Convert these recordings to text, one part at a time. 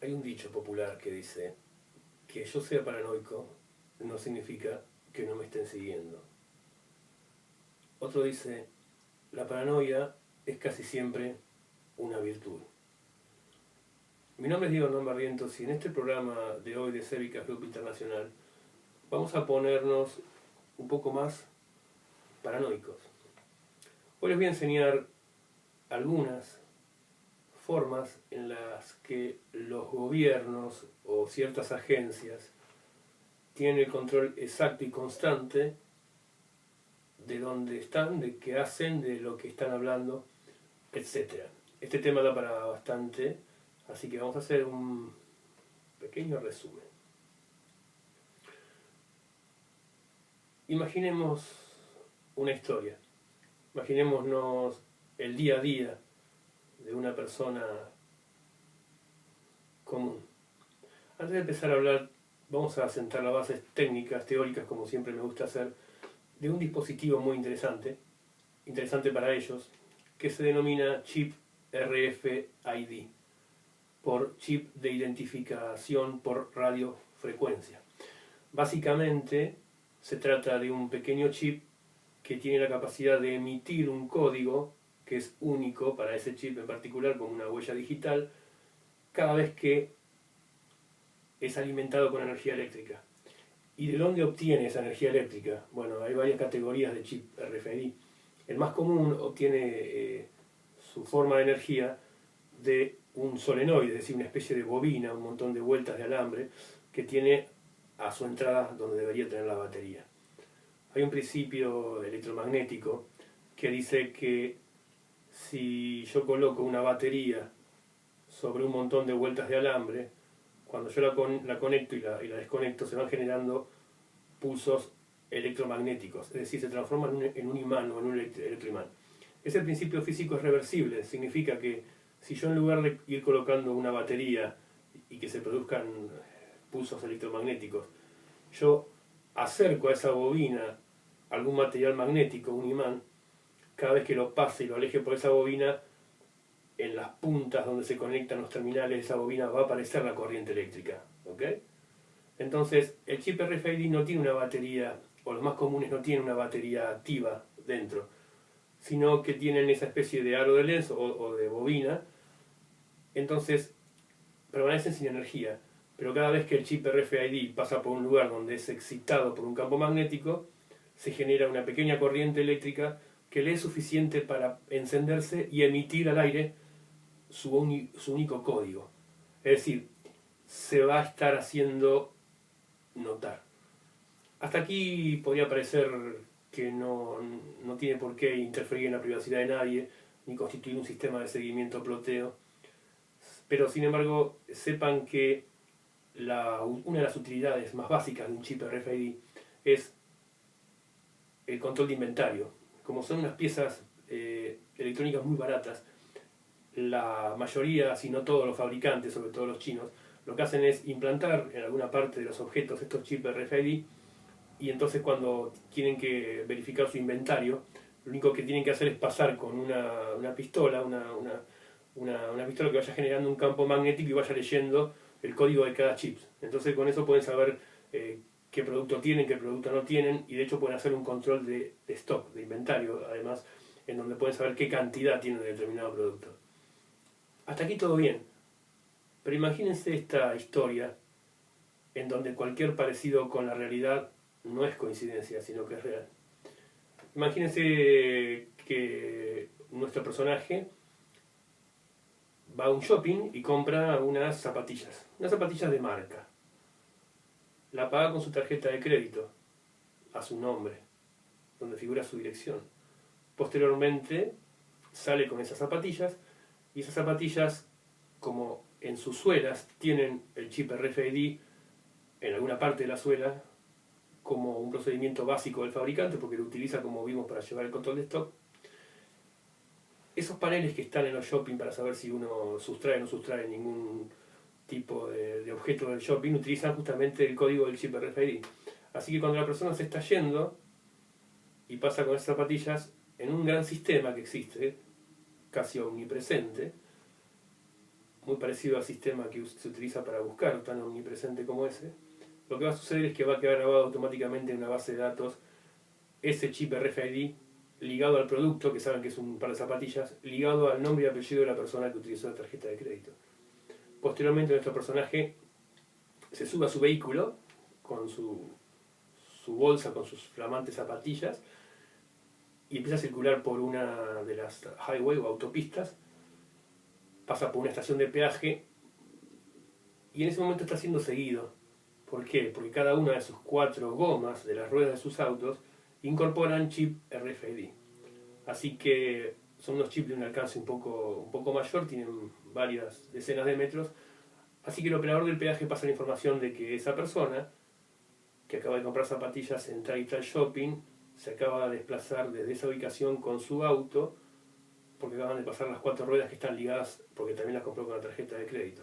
Hay un dicho popular que dice que yo sea paranoico no significa que no me estén siguiendo. Otro dice, la paranoia es casi siempre una virtud. Mi nombre es Diego Hernán Barrientos y en este programa de hoy de Cévica Club Internacional vamos a ponernos un poco más paranoicos. Hoy les voy a enseñar algunas formas en las que los gobiernos o ciertas agencias tienen el control exacto y constante de dónde están, de qué hacen, de lo que están hablando, etc. Este tema da para bastante, así que vamos a hacer un pequeño resumen. Imaginemos una historia, imaginémonos el día a día de una persona común. Antes de empezar a hablar, vamos a sentar las bases técnicas, teóricas, como siempre me gusta hacer, de un dispositivo muy interesante para ellos, que se denomina chip RFID, por chip de identificación por radiofrecuencia. Básicamente se trata de un pequeño chip que tiene la capacidad de emitir un código que es único para ese chip en particular, como una huella digital, cada vez que es alimentado con energía eléctrica. ¿Y de dónde obtiene esa energía eléctrica? Bueno, hay varias categorías de chip RFID. El más común obtiene su forma de energía de un solenoide, es decir, una especie de bobina, un montón de vueltas de alambre, que tiene a su entrada donde debería tener la batería. Hay un principio electromagnético que dice que si yo coloco una batería sobre un montón de vueltas de alambre, cuando yo la conecto y la desconecto, se van generando pulsos electromagnéticos, es decir, se transforman en un imán o en un electroimán. Ese principio físico es reversible, significa que si yo en lugar de ir colocando una batería y que se produzcan pulsos electromagnéticos, yo acerco a esa bobina algún material magnético, un imán, cada vez que lo pase y lo aleje por esa bobina, en las puntas donde se conectan los terminales de esa bobina va a aparecer la corriente eléctrica. ¿Ok? Entonces, el chip RFID no tiene una batería, o los más comunes no tienen una batería activa dentro, sino que tienen esa especie de aro de lens o de bobina. Entonces, permanecen sin energía. Pero cada vez que el chip RFID pasa por un lugar donde es excitado por un campo magnético, se genera una pequeña corriente eléctrica que le es suficiente para encenderse y emitir al aire su único código. Es decir, se va a estar haciendo notar. Hasta aquí podría parecer que no tiene por qué interferir en la privacidad de nadie, ni constituir un sistema de seguimiento ploteo. Pero sin embargo, sepan que una de las utilidades más básicas de un chip RFID es el control de inventario. Como son unas piezas electrónicas muy baratas, la mayoría, si no todos los fabricantes, sobre todo los chinos, lo que hacen es implantar en alguna parte de los objetos estos chips RFID, y entonces cuando tienen que verificar su inventario, lo único que tienen que hacer es pasar con una pistola, una pistola que vaya generando un campo magnético y vaya leyendo el código de cada chip. Entonces con eso pueden saber qué producto tienen, qué producto no tienen, y de hecho pueden hacer un control de stock, de inventario, además, en donde pueden saber qué cantidad tiene de determinado producto. Hasta aquí todo bien, pero imagínense esta historia en donde cualquier parecido con la realidad no es coincidencia, sino que es real. Imagínense que nuestro personaje va a un shopping y compra unas zapatillas de marca. La paga con su tarjeta de crédito, a su nombre, donde figura su dirección. Posteriormente sale con esas zapatillas, y esas zapatillas, como en sus suelas tienen el chip RFID en alguna parte de la suela, como un procedimiento básico del fabricante, porque lo utiliza, como vimos, para llevar el control de stock. Esos paneles que están en los shopping para saber si uno sustrae o no sustrae ningún tipo de objeto del shopping, utilizan justamente el código del chip RFID. Así que cuando la persona se está yendo y pasa con esas zapatillas, en un gran sistema que existe, casi omnipresente, muy parecido al sistema que se utiliza para buscar, tan omnipresente como ese, lo que va a suceder es que va a quedar grabado automáticamente en una base de datos ese chip RFID ligado al producto, que saben que es un par de zapatillas, ligado al nombre y apellido de la persona que utilizó la tarjeta de crédito. Posteriormente nuestro personaje se sube a su vehículo con su bolsa, con sus flamantes zapatillas, y empieza a circular por una de las highway o autopistas, pasa por una estación de peaje y en ese momento está siendo seguido. ¿Por qué? Porque cada una de sus 4 gomas de las ruedas de sus autos incorporan chip RFID. Así que son unos chips de un alcance un poco mayor, tienen varias decenas de metros. Así que el operador del peaje pasa la información de que esa persona que acaba de comprar zapatillas en tal y tal shopping se acaba de desplazar desde esa ubicación con su auto, porque acaban de pasar las 4 ruedas que están ligadas porque también las compró con la tarjeta de crédito.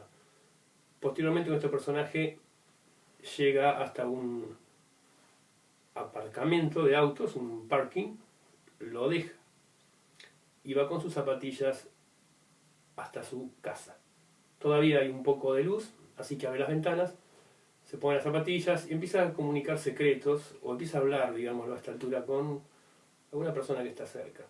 Posteriormente nuestro personaje llega hasta un aparcamiento de autos, un parking, lo deja y va con sus zapatillas hasta su casa. Todavía hay un poco de luz, así que abre las ventanas, se pone las zapatillas y empieza a comunicar secretos, o empieza a hablar, digámoslo, a esta altura con alguna persona que está cerca.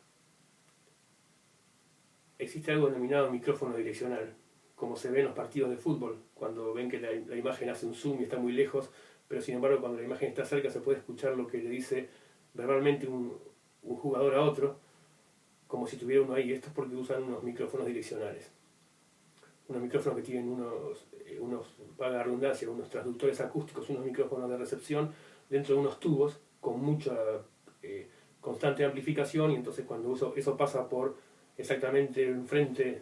Existe algo denominado micrófono direccional, como se ve en los partidos de fútbol, cuando ven que la imagen hace un zoom y está muy lejos, pero sin embargo cuando la imagen está cerca se puede escuchar lo que le dice verbalmente un jugador a otro, como si tuviera uno ahí. Esto es porque usan unos micrófonos direccionales. Unos micrófonos que tienen valga la redundancia, unos transductores acústicos, unos micrófonos de recepción dentro de unos tubos con mucha constante amplificación, y entonces cuando eso pasa por exactamente enfrente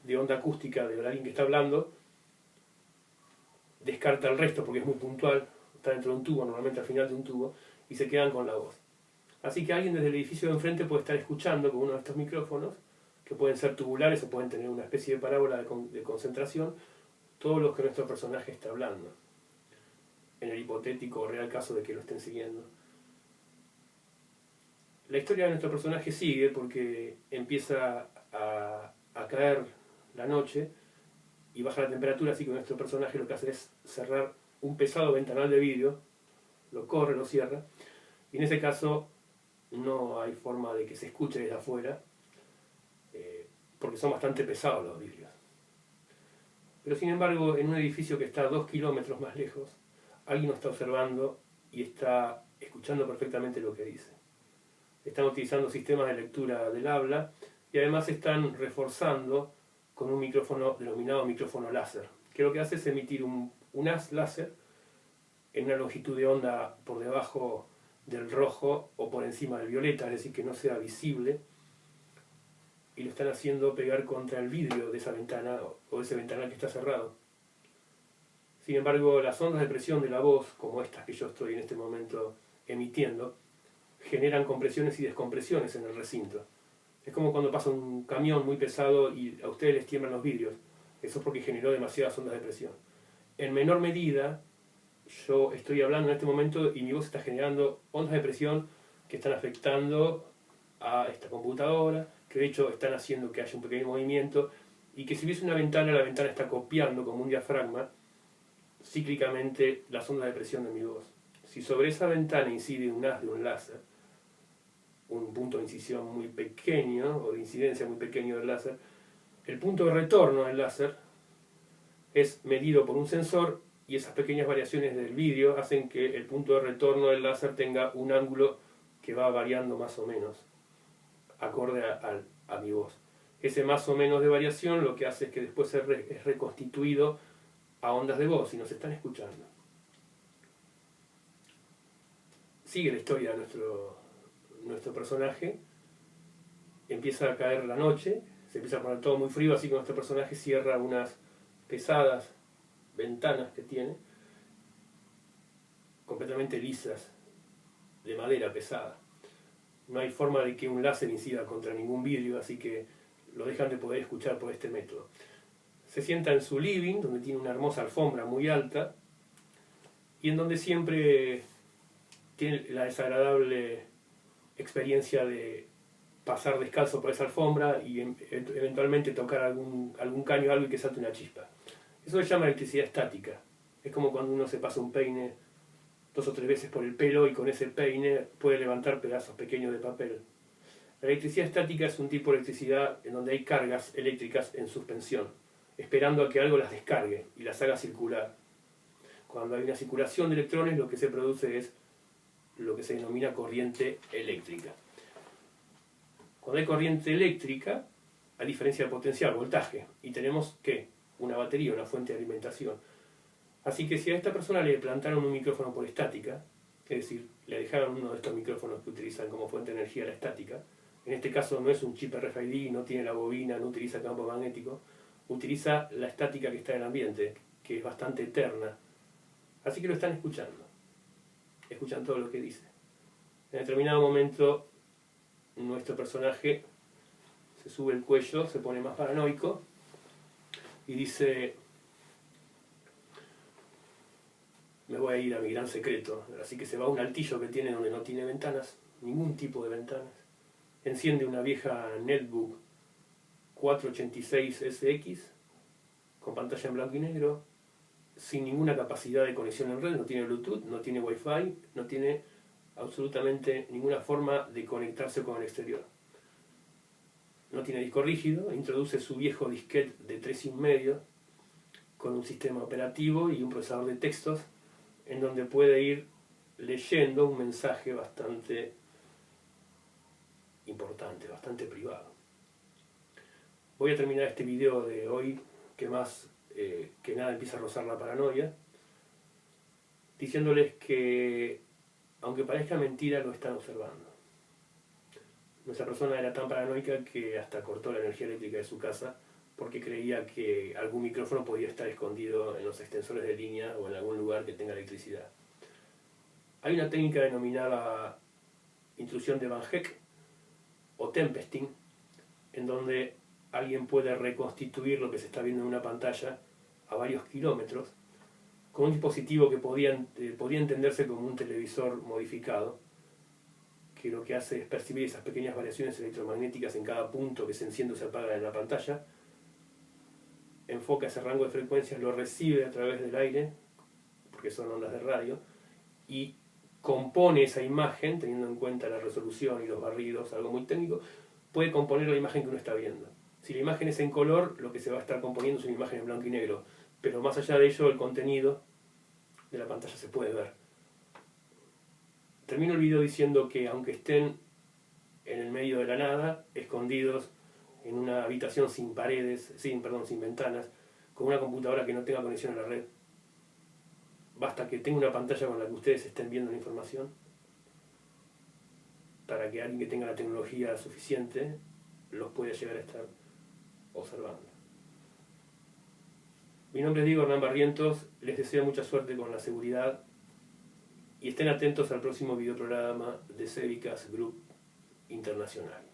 de onda acústica de alguien que está hablando, descarta el resto porque es muy puntual, está dentro de un tubo, normalmente al final de un tubo, y se quedan con la voz. Así que alguien desde el edificio de enfrente puede estar escuchando con uno de estos micrófonos, que pueden ser tubulares o pueden tener una especie de parábola de concentración, todo lo que nuestro personaje está hablando, en el hipotético o real caso de que lo estén siguiendo. La historia de nuestro personaje sigue porque empieza a caer la noche y baja la temperatura, así que nuestro personaje lo que hace es cerrar un pesado ventanal de vidrio, lo corre, lo cierra, y en ese caso no hay forma de que se escuche desde afuera, porque son bastante pesados los vidrios. Pero sin embargo, en un edificio que está a 2 kilómetros más lejos, alguien lo está observando y está escuchando perfectamente lo que dice. Están utilizando sistemas de lectura del habla y además están reforzando con un micrófono denominado micrófono láser, que lo que hace es emitir un haz láser en una longitud de onda por debajo del rojo o por encima del violeta, es decir, que no sea visible, y lo están haciendo pegar contra el vidrio de esa ventana o de ese ventanal que está cerrado. Sin embargo, las ondas de presión de la voz, como estas que yo estoy en este momento emitiendo, generan compresiones y descompresiones en el recinto. Es como cuando pasa un camión muy pesado y a ustedes les tiemblan los vidrios. Eso es porque generó demasiadas ondas de presión. En menor medida, yo estoy hablando en este momento y mi voz está generando ondas de presión que están afectando a esta computadora, que de hecho están haciendo que haya un pequeño movimiento, y que si hubiese una ventana, la ventana está copiando como un diafragma cíclicamente las ondas de presión de mi voz. Si sobre esa ventana incide un haz de un láser, un punto de incisión muy pequeño, o de incidencia muy pequeño del láser, el punto de retorno del láser es medido por un sensor, y esas pequeñas variaciones del vidrio hacen que el punto de retorno del láser tenga un ángulo que va variando más o menos, acorde a mi voz. Ese más o menos de variación lo que hace es que después es reconstituido a ondas de voz y nos están escuchando. Sigue la historia de nuestro personaje. Empieza a caer la noche, se empieza a poner todo muy frío, así que nuestro personaje cierra unas pesadas ventanas que tiene, completamente lisas, de madera pesada. No hay forma de que un láser incida contra ningún vidrio, así que lo dejan de poder escuchar por este método. Se sienta en su living, donde tiene una hermosa alfombra muy alta, y en donde siempre tiene la desagradable experiencia de pasar descalzo por esa alfombra y eventualmente tocar algún caño o algo y que salte una chispa. Eso se llama electricidad estática. Es como cuando uno se pasa un peine 2 o 3 veces por el pelo y con ese peine puede levantar pedazos pequeños de papel. La electricidad estática es un tipo de electricidad en donde hay cargas eléctricas en suspensión, esperando a que algo las descargue y las haga circular. Cuando hay una circulación de electrones, lo que se produce es lo que se denomina corriente eléctrica. Cuando hay corriente eléctrica, hay diferencia de potencial, voltaje, y tenemos ¿qué? Una batería, una fuente de alimentación. Así que si a esta persona le plantaron un micrófono por estática, es decir, le dejaron uno de estos micrófonos que utilizan como fuente de energía la estática, en este caso no es un chip RFID, no tiene la bobina, no utiliza campo magnético, utiliza la estática que está en el ambiente, que es bastante eterna. Así que lo están escuchando. Escuchan todo lo que dice. En determinado momento, nuestro personaje se sube el cuello, se pone más paranoico y dice: me voy a ir a mi gran secreto. Así que se va a un altillo que tiene donde no tiene ventanas, ningún tipo de ventanas. Enciende una vieja netbook 486SX con pantalla en blanco y negro, sin ninguna capacidad de conexión en red, no tiene Bluetooth, no tiene Wi-Fi, no tiene absolutamente ninguna forma de conectarse con el exterior. No tiene disco rígido, introduce su viejo disquete de 3,5 con un sistema operativo y un procesador de textos en donde puede ir leyendo un mensaje bastante importante, bastante privado. Voy a terminar este video de hoy, que más que nada empieza a rozar la paranoia, diciéndoles que, aunque parezca mentira, lo están observando. Nuestra persona era tan paranoica que hasta cortó la energía eléctrica de su casa porque creía que algún micrófono podía estar escondido en los extensores de línea o en algún lugar que tenga electricidad. Hay una técnica denominada intrusión de Van Heck o tempesting, en donde alguien puede reconstituir lo que se está viendo en una pantalla a varios kilómetros con un dispositivo que podía entenderse como un televisor modificado, que lo que hace es percibir esas pequeñas variaciones electromagnéticas en cada punto que se enciende o se apaga en la pantalla, enfoca ese rango de frecuencias, lo recibe a través del aire, porque son ondas de radio, y compone esa imagen, teniendo en cuenta la resolución y los barridos, algo muy técnico, puede componer la imagen que uno está viendo. Si la imagen es en color, lo que se va a estar componiendo es una imagen en blanco y negro, pero más allá de ello, el contenido de la pantalla se puede ver. Termino el video diciendo que aunque estén en el medio de la nada, escondidos en una habitación sin paredes, sin ventanas, con una computadora que no tenga conexión a la red, basta que tenga una pantalla con la que ustedes estén viendo la información para que alguien que tenga la tecnología suficiente los pueda llegar a estar observando. Mi nombre es Diego Hernán Barrientos, les deseo mucha suerte con la seguridad y estén atentos al próximo videoprograma de Cevicas Group Internacional.